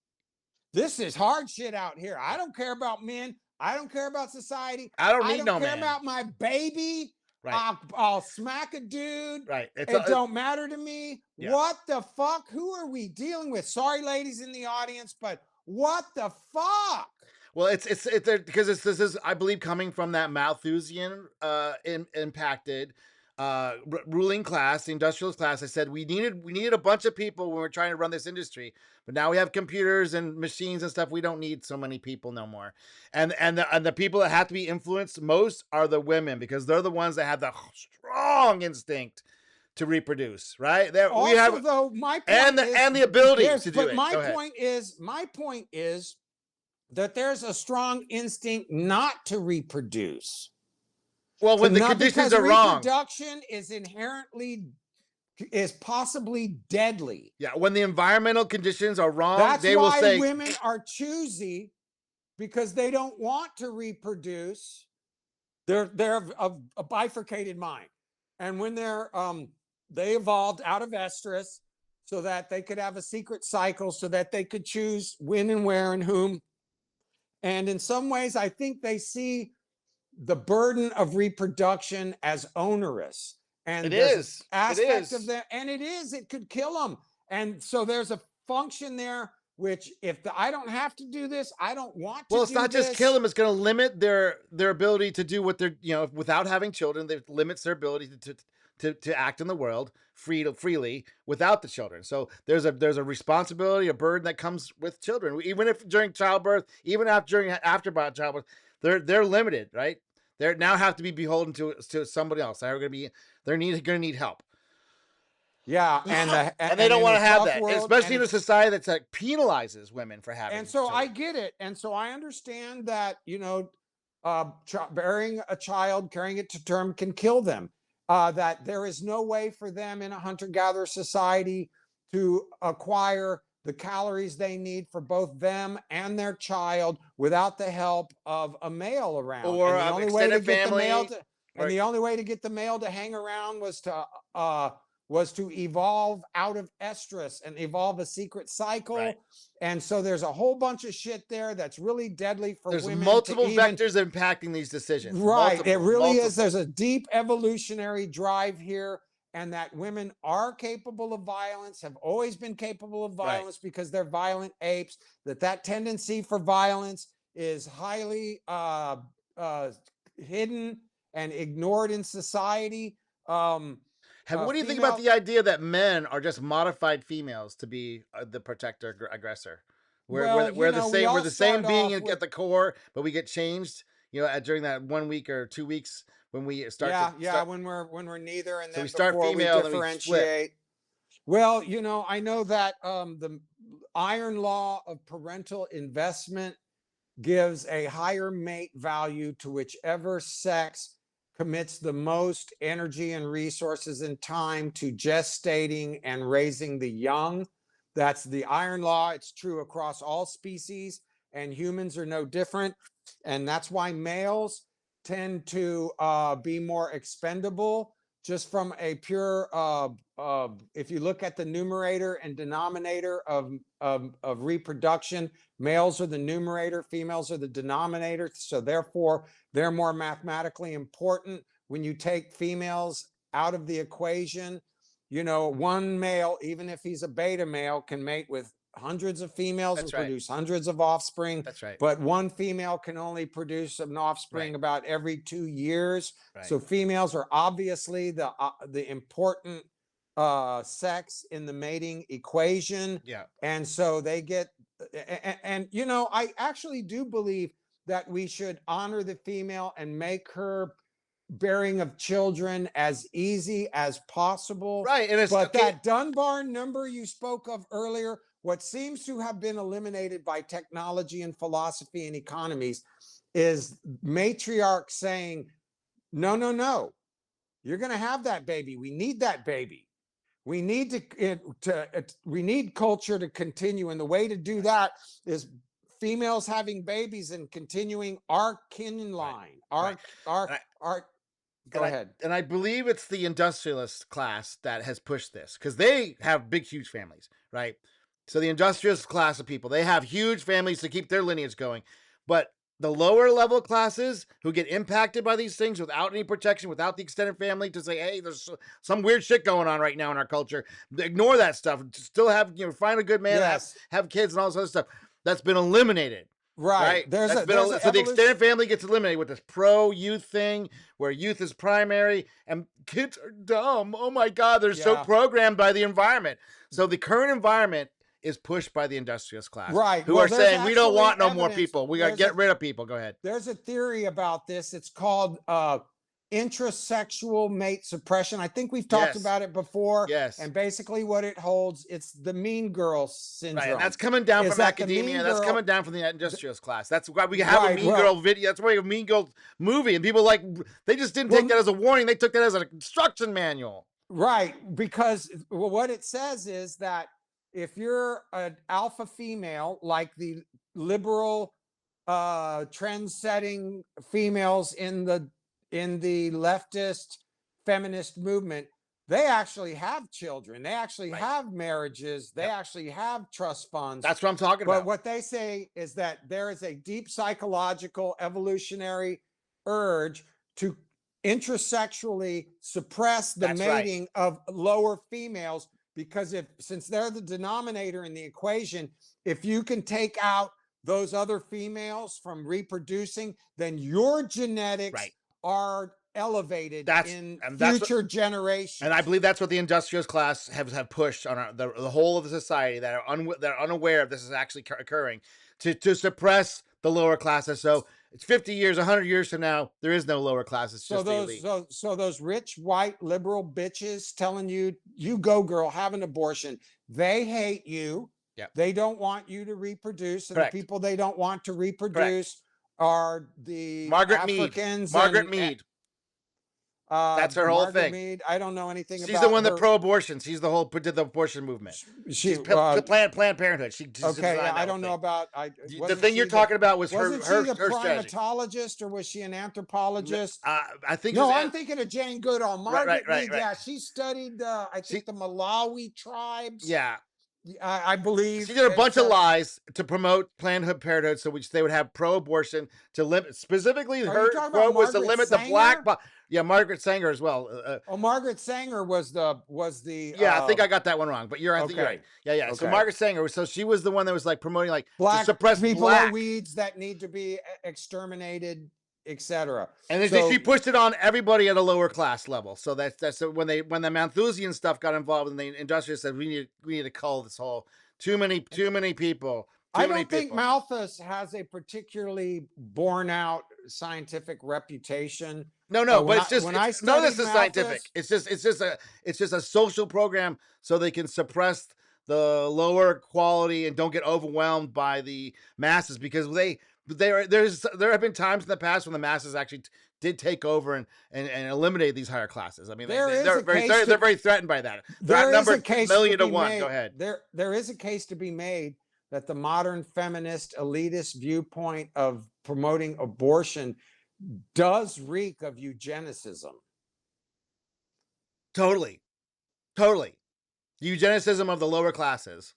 This is hard shit out here. I don't care about men. I don't care about society. I don't care about my baby. Right. I'll smack a dude. Right. It don't matter to me. Yeah. What the fuck? Who are we dealing with? Sorry, ladies in the audience, but what the fuck? Well, it's because this is, I believe, coming from that Malthusian impacted ruling class, the industrialist class. I said we needed a bunch of people when we we're trying to run this industry, but now we have computers and machines and stuff. We don't need so many people no more. And the people that have to be influenced most are the women, because they're the ones that have the strong instinct to reproduce, right? There we Also, have though, my and point is the ability there's, to do but it. Go ahead. my point is that there's a strong instinct not to reproduce, Well, to when the not, conditions because are wrong. reproduction is inherently, is possibly deadly. Yeah, when the environmental conditions are wrong, That's they will why say, women are choosy, because they don't want to reproduce. They're of a bifurcated mind, and when they evolved out of estrus so that they could have a secret cycle, so that they could choose when and where and whom. And in some ways, I think they see the burden of reproduction as onerous. it And there's an is. It aspect of is. that, and it could kill them. And so there's a function there, which if I don't have to do this, I don't want to Well, it's do not just kill this. them; it's going to limit their ability to do what they're without having children. It limits their ability to act in the world freely without the children. So there's a responsibility, a burden that comes with children. Even if during childbirth, even after childbirth, they're limited, right? They now have to be beholden to somebody else. They're going to need help. Yeah, And they and don't in want the to have tough that, world, especially in a society that's like penalizes women for and having so I children. get it, and so I understand that, bearing a child, carrying it to term, can kill them. That there is no way for them in a hunter-gatherer society to acquire the calories they need for both them and their child without the help of a male around. Or And the only way to extended get the male family, to and or the only way to get the male to hang around was to evolve out of estrus and evolve a secret right. cycle. And so there's a whole bunch of shit there that's really deadly for There's women to multiple even. vectors impacting these decisions. Right. It really is. Multiple. There's a deep evolutionary drive here, and that women are capable of violence, have always been capable of Right. violence because they're violent apes, that tendency for violence is highly uh, hidden and ignored in society. Um, What do you think about Female, the idea that men are just modified females to be the protector aggressor? well, we We're all the same start being off with. at the core, but we get changed. During that 1 week or 2 weeks when we Yeah, when we're neither, and so we then start before we female and then we split. differentiate. Well, I know that the iron law of parental investment gives a higher mate value to whichever sex commits the most energy and resources and time to gestating and raising the young. That's the iron law. It's true across all species, and humans are no different. And that's why males tend to be more expendable, just from a pure if you look at the numerator and denominator of reproduction, males are the numerator, females are the denominator. So therefore, they're more mathematically important. When you take females out of the equation, one male, even if he's a beta male, can mate with hundreds of females and That's right. produce hundreds of offspring. That's right. But one female can only produce an offspring Right. about every 2 years. Right. So females are obviously the important sex in the mating equation. Yeah. And so they get, and I actually do believe that we should honor the female and make her bearing of children as easy as possible. Right. And it's But okay. that Dunbar number you spoke of earlier, what seems to have been eliminated by technology and philosophy and economies, is matriarchs saying, no, no, no, you're going to have that baby. We need that baby. We need we need culture to continue. And the way to do that is females having babies and continuing our kin line, Right. our go ahead. And I believe it's the industrialist class that has pushed this because they have big, huge families, right? So the industrialist class of people, they have huge families to keep their lineage going. But the lower level classes who get impacted by these things without any protection, without the extended family to say, hey, there's some weird shit going on right now in our culture. Ignore that stuff. Still have, find a good man, Yes. have kids and all this other stuff. That's been eliminated. Right. Right. There's So the extended family gets eliminated with this pro youth thing where youth is primary and kids are dumb. Oh my God. They're so programmed by the environment. So the current environment is pushed by the industrialist class, right, who are saying we don't want no more people. We got to get rid of people. Go ahead. There's a theory about this. It's called intrasexual mate suppression. I think we've talked Yes. about it before. Yes. And basically, what it holds, it's the mean girl Right, and syndrome. that's coming down Is from that the mean academia. That's girl? coming down from the industrials class. That's why we have a Right. Mean Girl Well, video. That's why we have a Mean Girl movie, and people like they just didn't take well, that as a warning. They took that as an instruction manual. right. Because well, what it says is that if you're an alpha female, like the liberal, trend setting females in the leftist feminist movement, they actually have children, they actually Right. have marriages, they Yep. actually have trust funds. That's what I'm talking But about. what they say is that there is a deep psychological evolutionary urge to intrasexually suppress the That's right. mating of lower females, because if since they're the denominator in the equation, if you can take out those other females from reproducing, then your genetics Right. are elevated That's in and that's what future and I generations. believe that's what the industrials class have pushed on the whole of the society that that are unaware of this is actually occurring to suppress the lower classes. So it's 50 years, 100 years from now, there is no lower class. It's So just the those elite. so those rich white liberal bitches telling you, you go girl, have an abortion, they hate you. Yep. They don't want you to reproduce, and the Correct. people they don't want to Correct. reproduce are the Margaret Mead. Africans Margaret and Mead. That's her whole Margaret thing. Mead. I don't know anything She's the about one that her. pro-abortion. She's the whole did the abortion movement. She She's Planned Parenthood. She okay, yeah, designed I that whole don't know thing. about. I The wasn't thing you're she the talking about was wasn't she the her strategy. primatologist, or was she an anthropologist? I think No, she's I'm thinking of Jane Goodall. right, right, Margaret right, Mead, right. yeah, she studied, I She think, the Malawi tribes, yeah. I She believe, did a bunch of etc. lies to promote Planned Parenthood, so which they would have pro-abortion to limit. Specifically, Are you her talking about quote was to Margaret limit the black. Sanger? Yeah, Margaret Sanger as well. Oh, Margaret Sanger was the Yeah, I think I got that one wrong, but I think you're right. okay, Yeah, yeah. So okay. Margaret Sanger, so she was the one that was like promoting like to Black suppress people are black, weeds that need to be exterminated, etc. and she So pushed it on everybody at a lower class level. So that's so when the Malthusian stuff got involved, and the industrialists said we need to cull this whole too many people, I too many don't think people. Malthus has a particularly borne out scientific reputation. No, no, When but I when I none of this studied is scientific. Malthus, It's just a social program so they can suppress the lower quality and don't get overwhelmed by the masses because there have been times in the past when the masses actually did take over and eliminate these higher classes. I mean, there is a case they're to very threatened by that. They're there is a outnumbered case to million to be one. Go made. ahead. There is a case to be made that the modern feminist elitist viewpoint of promoting abortion does reek of eugenicism. Totally, totally. The eugenicism of the lower classes.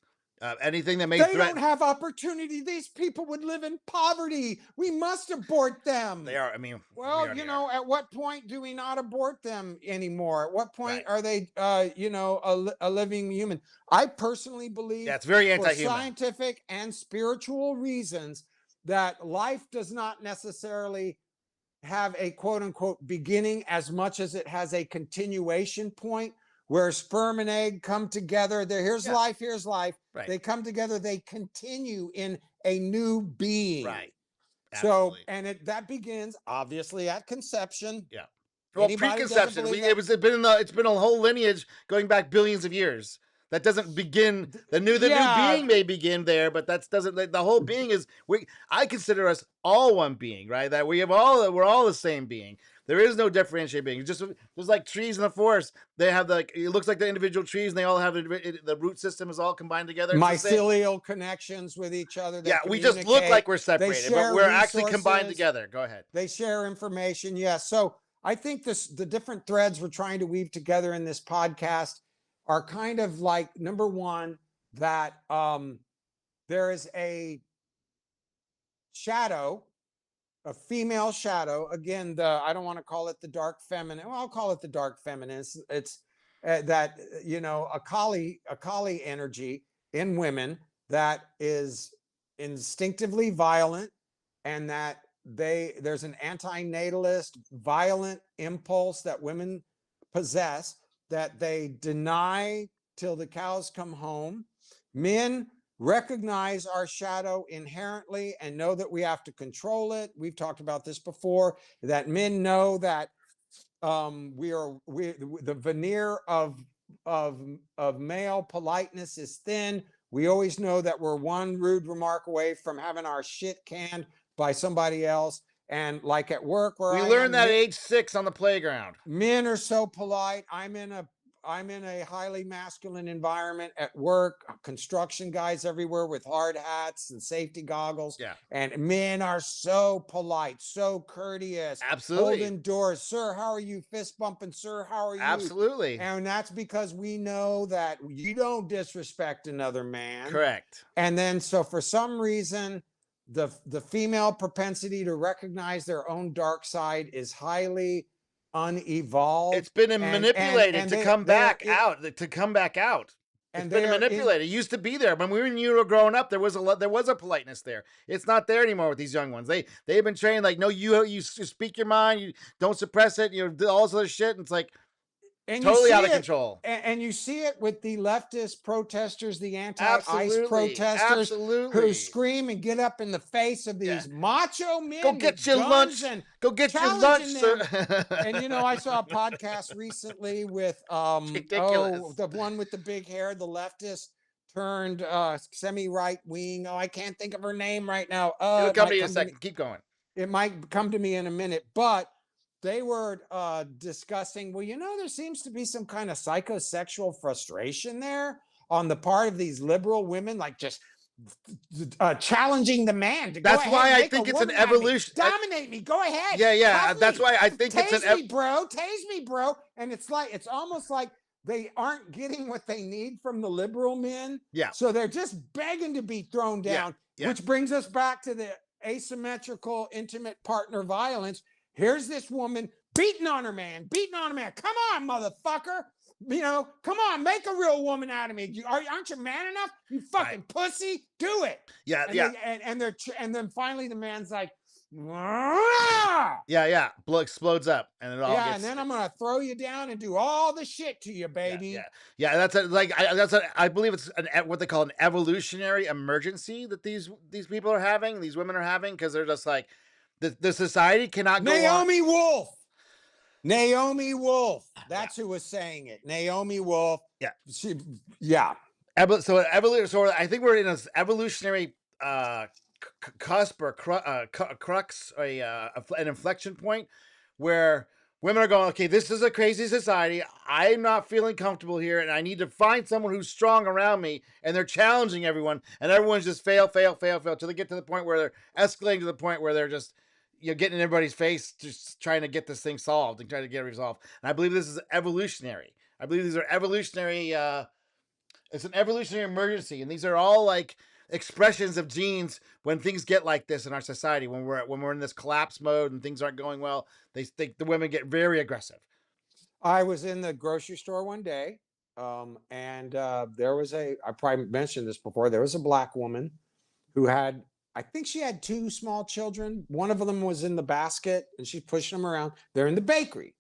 Anything that may They don't threaten. have opportunity. These people would live in poverty. We must abort them. They are. I mean, we Well, already are. at what point do we not abort them anymore? At what point Right. are they, a living human? I personally Yeah, believe, it's very for anti-human. scientific and spiritual reasons, that life does not necessarily have a quote unquote beginning as much as it has a continuation point, where sperm and egg come together. There, Yeah. here's life. Right. They come together, they continue in a new being. Right. So, Absolutely. and that begins obviously at conception. Yeah. Well, Anybody doesn't preconception. believe It that? was it's been a whole lineage going back billions of years. That doesn't begin the new Yeah, being may begin there, but that doesn't the whole being is I consider us all one being, right? That we're all the same being. There is no differentiated being. Just there's like trees in the forest. They have it looks like the individual trees, and they all have the root system is all combined together. It's the same. mycelial connections with each other. They Yeah, we just look like communicate. we're They separated, but share we're actually combined resources. together. Go ahead. They share information. Yes. So I think the different threads we're trying to weave together in this podcast are kind of like, number one, that there is a shadow, a female shadow. Again, I don't want to call it the dark feminine. Well, I'll call it the dark feminine. It's that, a Kali energy in women that is instinctively violent, and that there's an antinatalist violent impulse that women possess, that they deny till the cows come home. Men recognize our shadow inherently and know that we have to control it. We've talked about this before, that men know that We the veneer of male politeness is thin. We always know that we're one rude remark away from having our shit canned by somebody else. And like at work where We I learned am, that at age 6 on the playground. men are so polite. I'm in a highly masculine environment at work, construction guys everywhere with hard hats and safety goggles. Yeah, And men are so polite, so courteous, absolutely. holding doors. Sir, how are you? Fist bumping, sir, how are you? Absolutely. And that's because we know that you don't disrespect another man. Correct. And then, so for some reason, the female propensity to recognize their own dark side is highly It's unevolved, been manipulated and to come they're back out. To come back out. It's and been they are in manipulated. It used to be there when we were you were growing up. There was a politeness there. It's not there anymore with these young ones. They've been trained like no, you speak your mind. You don't suppress it. You know all this other shit. And it's like and you totally see out of it control. and you see it with the leftist protesters, the anti-ICE Absolutely, protesters, who absolutely. scream and get up in the face of Yeah. these macho Go men get with your guns lunch. and Go get your lunch, challenging them. sir. And I saw a podcast recently with Ridiculous. the one with the big hair, the leftist turned semi right wing. Oh, I can't think of her name right now. It'll It come to might you in a come to me. second. Keep going. It might come to me in a minute, but they were discussing, well, there seems to be some kind of psychosexual frustration there on the part of these liberal women, like just challenging the man to go That's ahead why and I make a think it's an woman out of me, evolution. dominate me, go ahead, Yeah, yeah. cuff That's me, why I think it's tase me, bro, tase me, bro. And it's almost like they aren't getting what they need from the liberal men, yeah, so they're just begging to be thrown yeah, down. yeah. Which brings us back to the asymmetrical intimate partner violence. Here's this woman beating on her man. Come on, motherfucker. Come on, make a real woman out of me. Aren't you man enough? You Right. fucking pussy, do it. Yeah, And yeah, and then finally the man's like, "Wah!" yeah, yeah. Blood explodes up, and it all Yeah, and gets. then I'm gonna throw you down and do all the shit to you, Yeah, yeah, baby. yeah. I believe it's what they call an evolutionary emergency that these people are having. These women are having because they're just like the society cannot go on. Naomi Wolf. Naomi Wolf. That's who was saying it. Naomi Wolf. Yeah. Yeah. So I think we're in an evolutionary cusp or crux, an inflection point where women are going, okay, this is a crazy society. I'm not feeling comfortable here, and I need to find someone who's strong around me. And they're challenging everyone, and everyone's just fail till they get to the point where they're escalating to the point where they're just getting in everybody's face, just trying to get this thing solved and trying to get it resolved. And I believe this is evolutionary. I believe these are evolutionary. It's an evolutionary emergency, and these are all like expressions of genes when things get like this in our society. When we're in this collapse mode and things aren't going well, the women get very aggressive. I was in the grocery store one day, and there was I probably mentioned this before. There was a black woman who had, I think she had two small children. One of them was in the basket, and she's pushing them around. They're in the bakery,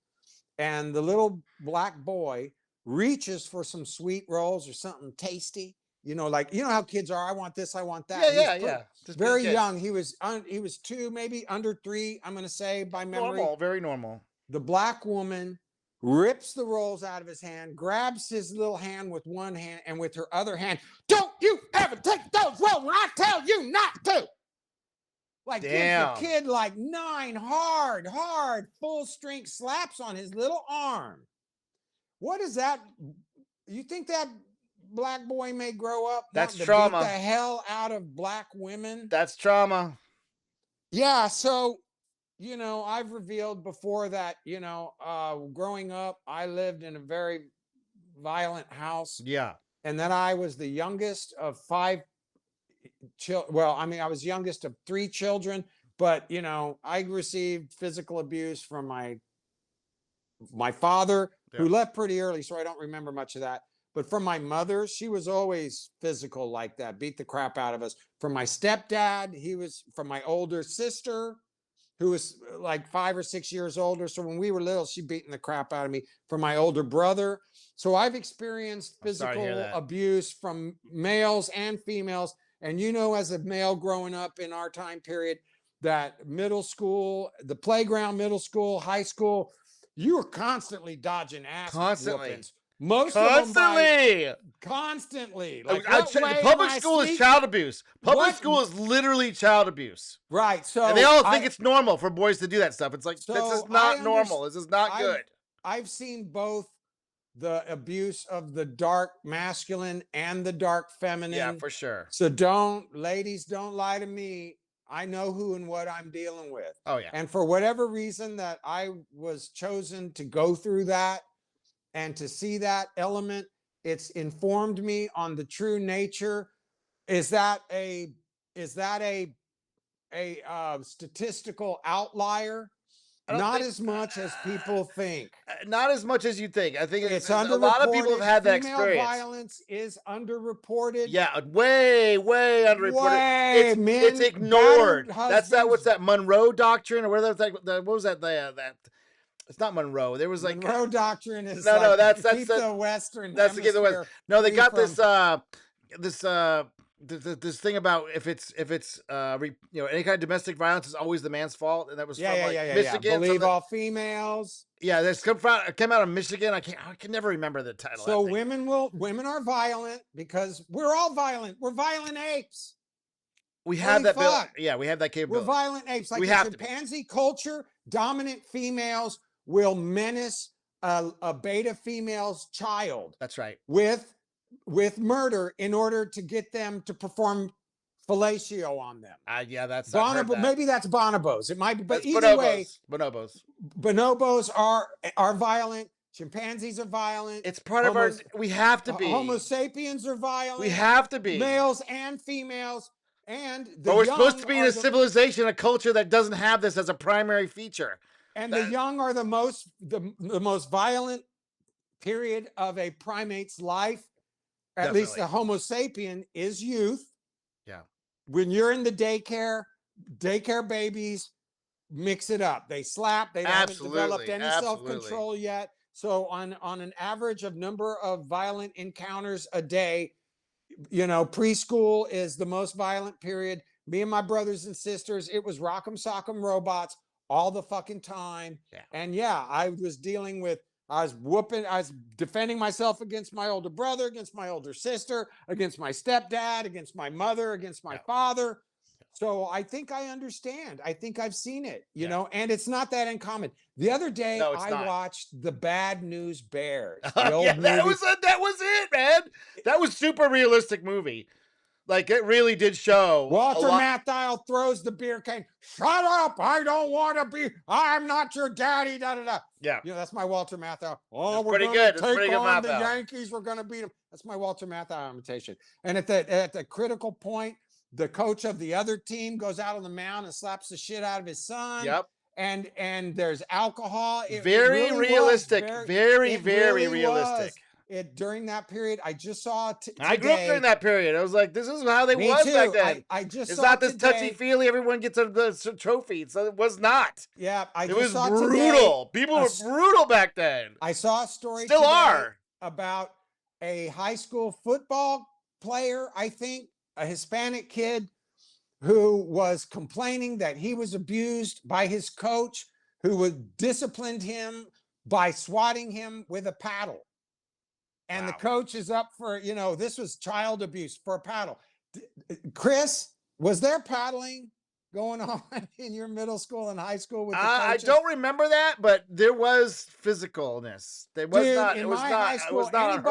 and the little black boy reaches for some sweet rolls or something tasty. Like how kids are. I want this. I want that. Yeah, And he's yeah, yeah. Just being very kids. young. He was two, maybe under three. I'm going to say by memory. Normal, very normal. The black woman rips the rolls out of his hand, grabs his little hand with one hand, and with her other hand, don't you ever take those rolls when I tell you not to. Like gives the kid like 9 hard, full strength slaps on his little arm. What is that? You think that black boy may grow up That's wanting trauma. to beat the hell out of black women? That's trauma. Yeah, so I've revealed before that, growing up, I lived in a very violent house. Yeah. And then I was the youngest of 5 children. Well, I mean, I was youngest of 3 children, but, I received physical abuse from my father, who left pretty early, so I don't remember much of that. But from my mother, she was always physical like that, beat the crap out of us. From my stepdad, from my older sister, who was like 5 or 6 years older. So when we were little, she beating the crap out of me. From my older brother. So I've experienced physical abuse from males and females. And as a male growing up in our time period, that middle school, the playground, middle school, high school, You were constantly dodging ass Constantly. whoopings. Most of them by Constantly. constantly. Like, what The way am public I school is sneaking? child abuse. Public What? school is literally child abuse. Right. And they all think it's normal for boys to do that stuff. It's like, this is So I not understand. normal. This is not I've good. I've seen both the abuse of the dark masculine and the dark Yeah, feminine. for sure. So ladies, don't lie to me. I know who and what I'm dealing with. Oh, yeah. And for whatever reason that I was chosen to go through that and to see that element, it's informed me on the true nature. Is that a statistical outlier? I don't Not think as much as people think. not as much as you think. I think It's a lot of people have underreported. had that Female experience. violence is underreported. Yeah, way underreported. Way It's men ignored. battered That's that. What's husbands. that Monroe Doctrine or whatever? What was that? That it's not Monroe. There was like Monroe Doctrine is no, like that's keep the Western that's the West. Hemisphere No, they free got from. this this thing about if it's any kind of domestic violence is always the man's fault, and that was from like Yeah. Michigan. So Believe all females. yeah, this came out of Michigan. I can never remember the title. So women are violent because we're all violent. We're violent apes. We have Holy that bill. fuck. Yeah, we have that We're capability. violent apes. Like We in have to be. chimpanzee culture, dominant females will menace a beta female's child That's right. with murder in order to get them to perform fellatio on them. Yeah, that's I've heard that. Maybe that's bonobos. It might be, but That's either way, bonobos. bonobos are violent. Chimpanzees are violent. It's part of our. We have to be. Homo sapiens are violent. We have to be. Males and females. And but we're supposed to be in a civilization, a culture that doesn't have this as a primary feature. And the young are the most violent period of a primate's life. At least the Homo sapien is youth. Yeah. When you're in the daycare babies mix it up. They slap. They haven't developed any self-control yet. So on an average of number of violent encounters a day, preschool is the most violent period. Me and my brothers and sisters, it was rock'em sock'em robots all the fucking time. Yeah. And yeah, I was defending myself against my older brother, against my older sister, against my stepdad, against my mother, against my father. So I think I understand. I think I've seen it, and it's not that uncommon. The other day I watched The Bad News Bears. That was it, man. That was super realistic movie. Like it really did show. Walter Matthau throws the beer can. Shut up! I don't want to be. I'm not your daddy. Da da da. Yeah, that's my Walter Matthau. Oh, we're going to take on the Yankees. We're going to beat them. That's my Walter Matthau imitation. And at the critical point, the coach of the other team goes out on the mound and slaps the shit out of his son. Yep. And there's alcohol. Very realistic. Very realistic. During that period, I just saw. I grew up during that period. I was like, "This is how they was back then." I just it's not this touchy feely. Everyone gets a trophy. So it was not. Yeah, it was brutal. People were brutal back then. I saw a story. Still are about a high school football player. I think a Hispanic kid who was complaining that he was abused by his coach, who disciplined him by swatting him with a paddle. And the coach is up for, this was child abuse for a paddle. Chris, was there paddling going on in your middle school and high school with the coaches? I don't remember that, but there was physicalness. There was not. In it was my not. High school, it was not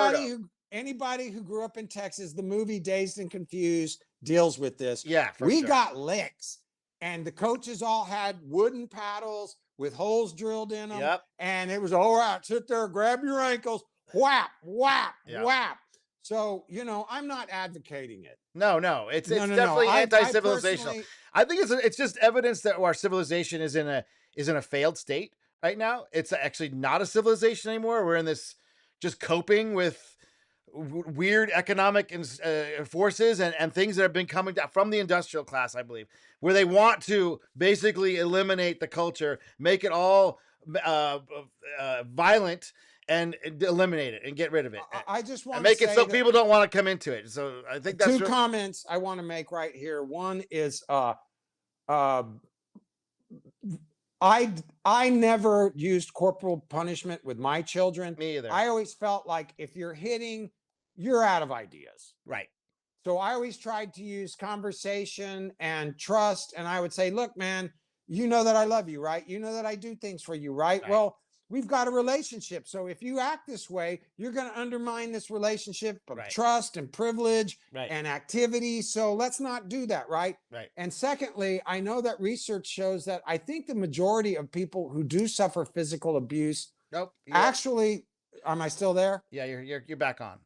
anybody who grew up in Texas, the movie Dazed and Confused deals with this. Yeah, we got licks, and the coaches all had wooden paddles with holes drilled in them. Yep. And it was all right. Sit there, grab your ankles. Whap, whap, whap. So, I'm not advocating it. No. It's definitely anti-civilizational. I think it's just evidence that our civilization is in a failed state right now. It's actually not a civilization anymore. We're in this just coping with weird economic forces and things that have been coming down from the industrial class, I believe, where they want to basically eliminate the culture, make it all violent, and eliminate it and get rid of it. I just want to make it so people don't want to come into it. So I think that's two comments I want to make right here. One is I never used corporal punishment with my children. Me either. I always felt like if you're hitting, you're out of ideas. Right. So I always tried to use conversation and trust. And I would say, look, man, you know that I love you, right? You know that I do things for you, right? Right. Well, we've got a relationship. So if you act this way, you're going to undermine this relationship of Right. trust and privilege Right. and activity. So let's not do that, right? Right. And secondly, I know that research shows that I think the majority of people who do suffer physical abuse Nope. actually, am I still there? Yeah, you're back on.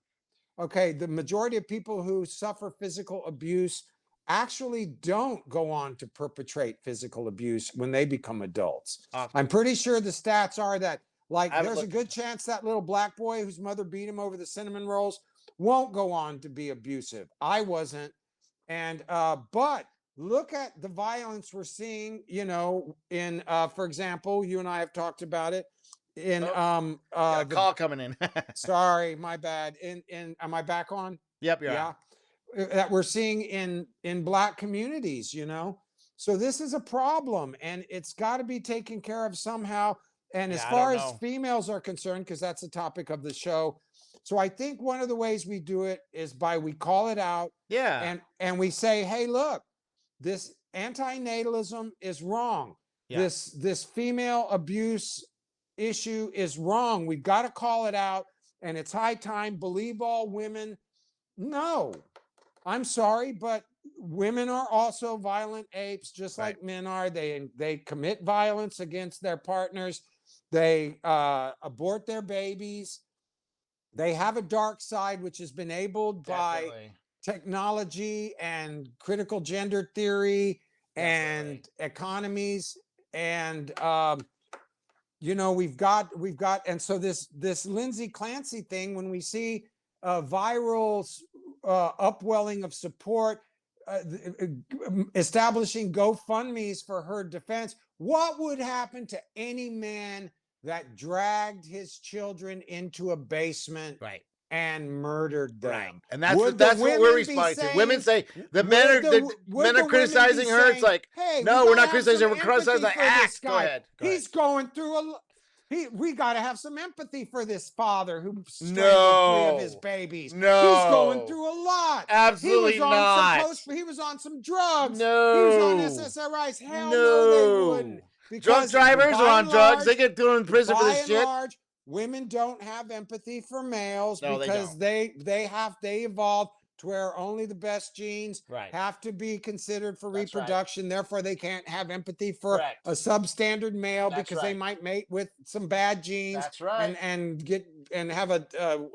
Okay, the majority of people who suffer physical abuse actually don't go on to perpetrate physical abuse when they become adults. I'm pretty sure the stats are that, like, there's a good chance that little black boy whose mother beat him over the cinnamon rolls won't go on to be abusive. I wasn't. And but look at the violence we're seeing, you know, in for example, you and I have talked about it in Got a call coming in. sorry, my bad. In am I back on? Yep, you're Yeah. on. That we're seeing in black communities, you know. So this is a problem and it's got to be taken care of somehow. And as Yeah, I far don't as know. females are concerned, because that's the topic of the show. So I think one of the ways we do it is by we call it out Yeah. and we say, hey, look, this antinatalism is wrong. Yeah. This female abuse issue is wrong. We've got to call it out, and it's high time. Believe all women. No, I'm sorry, but women are also violent apes, just Right. like men are. They commit violence against their partners. They abort their babies. They have a dark side, which is enabled by Definitely. technology and critical gender theory Definitely. and economies. And you know, we've got, and so this Lindsay Clancy thing, when we see viral upwelling of support, establishing GoFundMe's for her defense, what would happen to any man that dragged his children into a basement Right. and murdered them? Right. And that's Would what the we're women be responding to. saying, Women say the would men are the men are women be criticizing her. It's saying, like, hey, no, we we're gotta not have some criticizing her. We're criticizing empathy the for this act. Go guy. ahead. Go He's ahead. going through we got to have some empathy for this father who strangled 3 of his No. babies. No. He's going through a lot. Absolutely not. He was on some drugs. No. He was on SSRIs. Hell no, they wouldn't. No. Drug Because drivers are by on and drugs. They large, get thrown in prison for by this and shit. large, women don't have empathy for males No, they because don't. they evolved to where only the best genes Right. have to be considered for That's right. reproduction. Therefore, they can't have empathy for Correct. a substandard male That's because they right. might mate with some bad genes That's right. and get and have a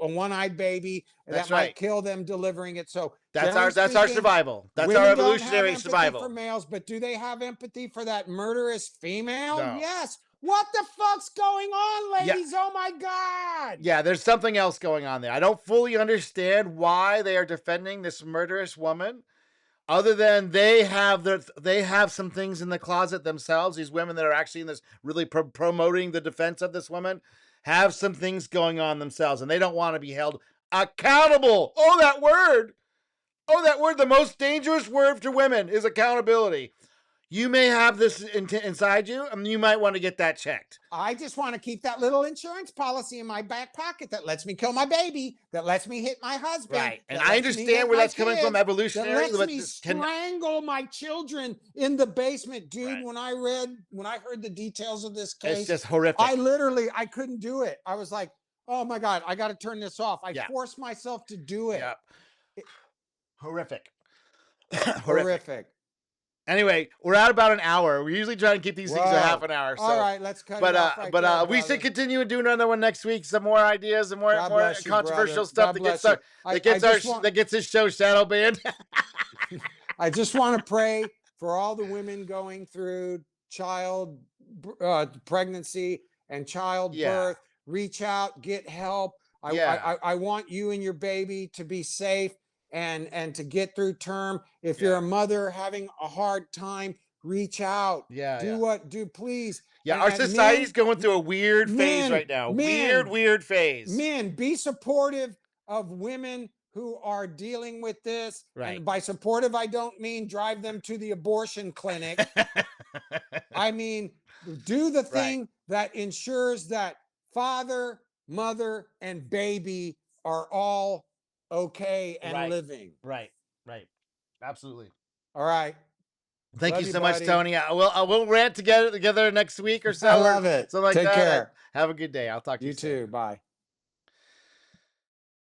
one-eyed baby That's that might right. kill them delivering it. So That's generally our speaking, survival. That's women our don't have evolutionary empathy survival. for males, but do they have empathy for that murderous female? No. Yes. What the fuck's going on, Yeah. ladies? Oh my God. Yeah, there's something else going on there. I don't fully understand why they are defending this murderous woman, other than they have some things in the closet themselves. These women that are actually in this really promoting the defense of this woman have some things going on themselves, and they don't want to be held accountable. Oh, that word! Oh, that word! The most dangerous word to women is accountability. You may have this inside you, and you might want to get that checked. I just want to keep that little insurance policy in my back pocket that lets me kill my baby, that lets me hit my husband. Right. And I understand where that's coming from evolutionary. That lets me strangle my children in the basement. Dude, right. When I heard the details of this case, it's just horrific. I couldn't do it. I was like, oh my God, I got to turn this off. I forced myself to do it. Yep. Horrific. Horrific. Anyway, we're at about an hour. We usually try to keep these things to half an hour. So. All right, let's cut it off right there, we should continue and do another one next week. Some more ideas and more controversial stuff that gets this show shadow banned. I just want to pray for all the women going through child pregnancy and childbirth. Yeah. Reach out, get help. I want you and your baby to be safe and to get through term. If you're a mother having a hard time, reach out. Do please. Yeah, our society's going through a weird phase right now. Weird phase. Men, be supportive of women who are dealing with this. Right. And by supportive, I don't mean drive them to the abortion clinic. I mean, do the Right. thing that ensures that father, mother, and baby are all okay and Right. living. Right. Right. Absolutely. All right. Thank you Love you, so much, buddy. Tony. I will rant together next week or I so or love it. something like Take that. care. Have a good day. I'll talk to you You soon. too. Bye.